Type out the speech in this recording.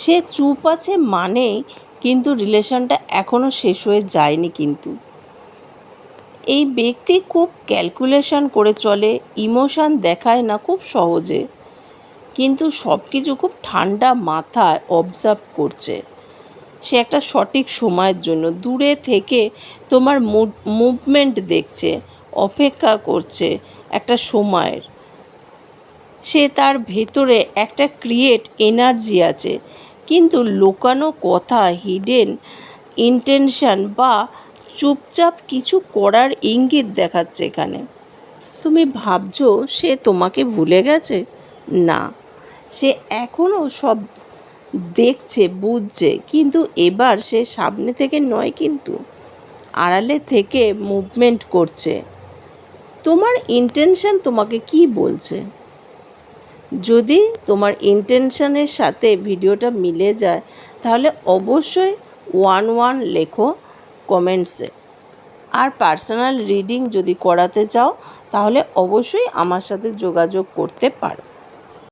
সে চুপ আছে মানেই কিন্তু রিলেশনটা এখনও শেষ হয়ে যায়নি। কিন্তু এই ব্যক্তি খুব ক্যালকুলেশন করে চলে, ইমোশান দেখায় না খুব সহজে, কিন্তু সব কিছু খুব ঠান্ডা মাথায় অবজার্ভ করছে। সে একটা সঠিক সময়ের জন্য দূরে থেকে তোমার মুভমেন্ট দেখছে, অপেক্ষা করছে একটা সময়ের। সে তার ভেতরে একটা ক্রিয়েট এনার্জি আছে, কিন্তু লুকানো কথা, হিডেন ইন্টেনশন বা চুপচাপ কিছু করার ইঙ্গিত দেখাচ্ছে এখানে। তুমি ভাবছো সে তোমাকে ভুলে গেছে? না, সে এখনও সব দেখছে, বুঝছে, কিন্তু এবার সে সামনে থেকে নয়, কিন্তু আড়ালে থেকে মুভমেন্ট করছে। তোমার ইন্টেনশন তোমাকে কি বলছে? যদি তোমার ইন্টেনশনের সাথে ভিডিওটা মিলে যায় তাহলে অবশ্যই 11 লেখো কমেন্টসে। আর পার্সোনাল রিডিং যদি করাতে চাও তাহলে অবশ্যই আমার সাথে যোগাযোগ করতে পারো।